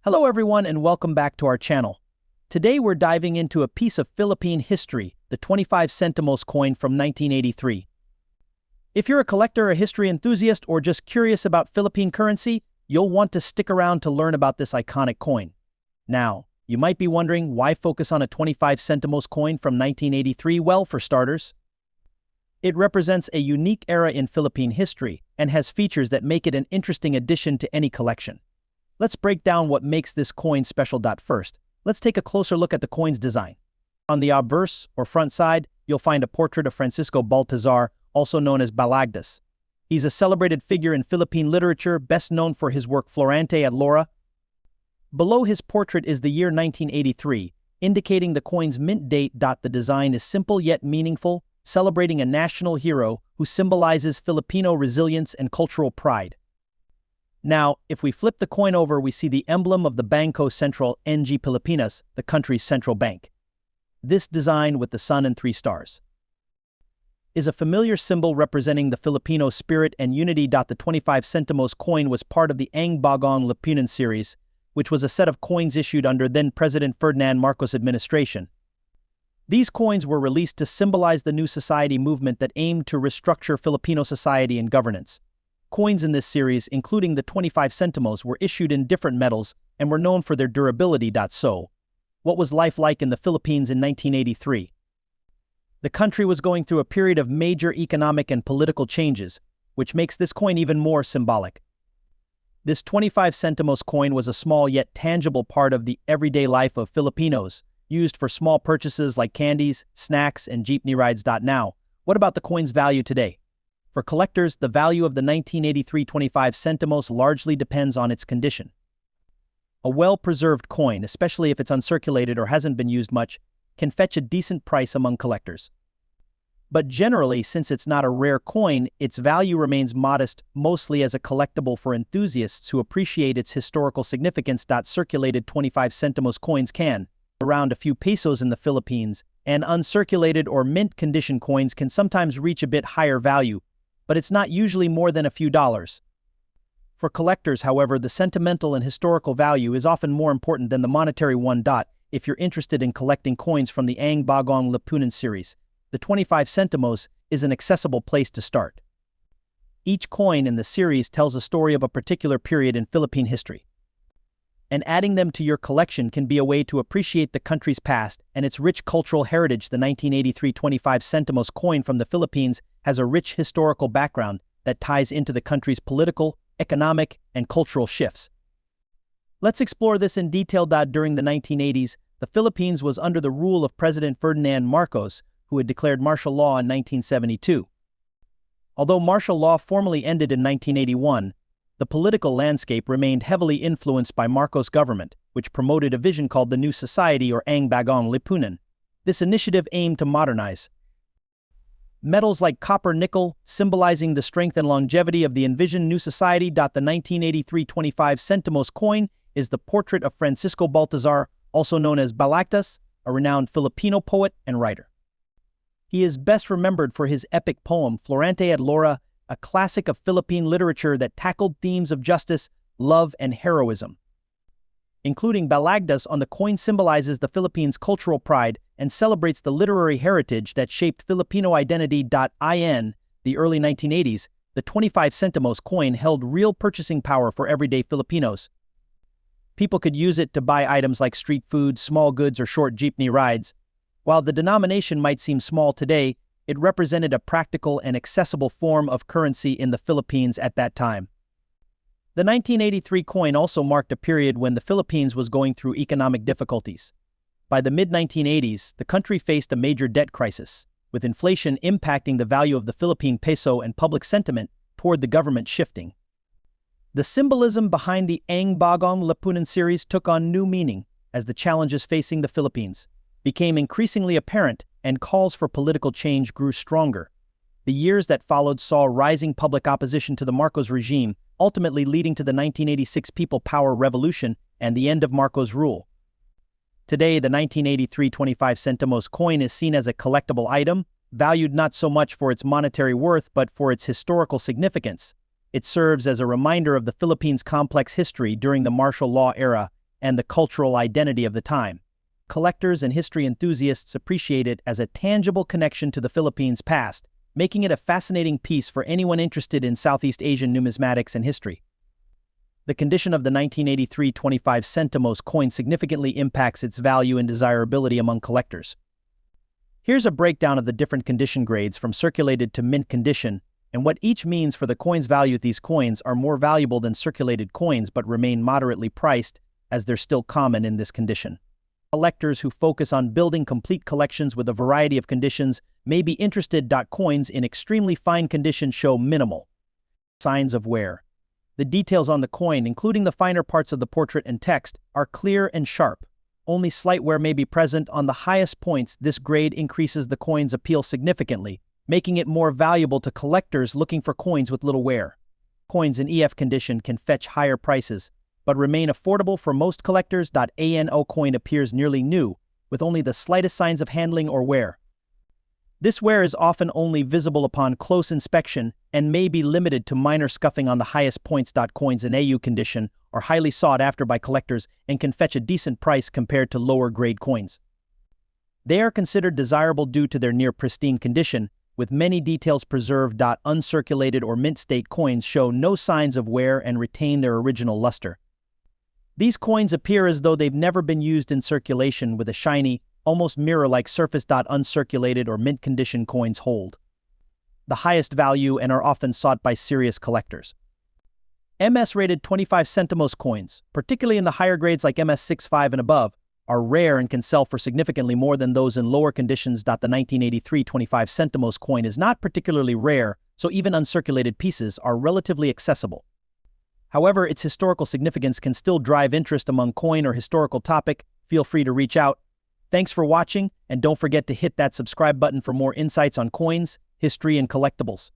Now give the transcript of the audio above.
Hello everyone and welcome back to our channel. Today we're diving into a piece of Philippine history, the 25 centimos coin from 1983. If you're a collector, a history enthusiast, or just curious about Philippine currency, you'll want to stick around to learn about this iconic coin. Now, you might be wondering why focus on a 25 centimos coin from 1983? Well, for starters, it represents a unique era in Philippine history and has features that make it an interesting addition to any collection. Let's break down what makes this coin special. First, let's take a closer look at the coin's design. On the obverse, or front side, you'll find a portrait of Francisco Baltazar, also known as Balagtas. He's a celebrated figure in Philippine literature, best known for his work Florante at Laura. Below his portrait is the year 1983, indicating the coin's mint date. The design is simple yet meaningful, celebrating a national hero who symbolizes Filipino resilience and cultural pride. Now, if we flip the coin over, we see the emblem of the Bangko Sentral ng Pilipinas, the country's central bank. This design, with the sun and 3 stars, is a familiar symbol representing the Filipino spirit and unity. The 25 centimos coin was part of the Ang Bagong Lipunan series, which was a set of coins issued under then-President Ferdinand Marcos administration. These coins were released to symbolize the new society movement that aimed to restructure Filipino society and governance. Coins in this series, including the 25 centimos, were issued in different metals and were known for their durability. So, what was life like in the Philippines in 1983? The country was going through a period of major economic and political changes, which makes this coin even more symbolic. This 25 centimos coin was a small yet tangible part of the everyday life of Filipinos, used for small purchases like candies, snacks, and jeepney rides. Now, what about the coin's value today? For collectors, the value of the 1983 25 centimos largely depends on its condition. A well-preserved coin, especially if it's uncirculated or hasn't been used much, can fetch a decent price among collectors. But generally, since it's not a rare coin, its value remains modest, mostly as a collectible for enthusiasts who appreciate its historical significance. Circulated 25 centimos coins can around a few pesos in the Philippines, and uncirculated or mint condition coins can sometimes reach a bit higher value, but it's not usually more than a few dollars. For collectors, however, the sentimental and historical value is often more important than the monetary one. If you're interested in collecting coins from the Ang Bagong Lipunan series, the 25 centimos is an accessible place to start. Each coin in the series tells a story of a particular period in Philippine history, and adding them to your collection can be a way to appreciate the country's past and its rich cultural heritage. The 1983 25 centimos coin from the Philippines has a rich historical background that ties into the country's political, economic, and cultural shifts. Let's explore this in detail. During the 1980s, the Philippines was under the rule of President Ferdinand Marcos, who had declared martial law in 1972. Although martial law formally ended in 1981, the political landscape remained heavily influenced by Marcos' government, which promoted a vision called the New Society or Ang Bagong Lipunan. This initiative aimed to modernize metals like copper-nickel, symbolizing the strength and longevity of the envisioned new society. The 1983 25 centimos coin is the portrait of Francisco Baltazar, also known as Balagtas, a renowned Filipino poet and writer. He is best remembered for his epic poem Florante at Laura, a classic of Philippine literature that tackled themes of justice, love, and heroism. Including Balagtas on the coin symbolizes the Philippines' cultural pride and celebrates the literary heritage that shaped Filipino identity. In the early 1980s, the 25 centimos coin held real purchasing power for everyday Filipinos. People could use it to buy items like street food, small goods, or short jeepney rides. While the denomination might seem small today, it represented a practical and accessible form of currency in the Philippines at that time. The 1983 coin also marked a period when the Philippines was going through economic difficulties. By the mid-1980s, the country faced a major debt crisis, with inflation impacting the value of the Philippine peso and public sentiment toward the government shifting. The symbolism behind the Ang Bagong Lipunan series took on new meaning as the challenges facing the Philippines became increasingly apparent and calls for political change grew stronger. The years that followed saw rising public opposition to the Marcos regime, ultimately leading to the 1986 People Power Revolution and the end of Marcos' rule. Today, the 1983 25 centimos coin is seen as a collectible item, valued not so much for its monetary worth but for its historical significance. It serves as a reminder of the Philippines' complex history during the martial law era and the cultural identity of the time. Collectors and history enthusiasts appreciate it as a tangible connection to the Philippines' past, making it a fascinating piece for anyone interested in Southeast Asian numismatics and history. The condition of the 1983 25 centimos coin significantly impacts its value and desirability among collectors. Here's a breakdown of the different condition grades from circulated to mint condition, and what each means for the coin's value. These coins are more valuable than circulated coins but remain moderately priced, as they're still common in this condition. Collectors who focus on building complete collections with a variety of conditions may be interested. Coins in extremely fine condition show minimal signs of wear. The details on the coin, including the finer parts of the portrait and text, are clear and sharp. Only slight wear may be present on the highest points. This grade increases the coin's appeal significantly, making it more valuable to collectors looking for coins with little wear. Coins in EF condition can fetch higher prices, but remain affordable for most collectors. ANO coin appears nearly new, with only the slightest signs of handling or wear. This wear is often only visible upon close inspection and may be limited to minor scuffing on the highest points. Coins in AU condition are highly sought after by collectors and can fetch a decent price compared to lower-grade coins. They are considered desirable due to their near-pristine condition, with many details preserved. Uncirculated or mint-state coins show no signs of wear and retain their original luster. These coins appear as though they've never been used in circulation, with a shiny, almost mirror-like surface. Uncirculated or mint-condition coins hold the highest value and are often sought by serious collectors. MS-rated 25 centimos coins, particularly in the higher grades like MS65 and above, are rare and can sell for significantly more than those in lower conditions. The 1983 25 centimos coin is not particularly rare, so even uncirculated pieces are relatively accessible. However, its historical significance can still drive interest among coin or historical topic. Feel free to reach out. Thanks for watching, and don't forget to hit that subscribe button for more insights on coins, history, and collectibles.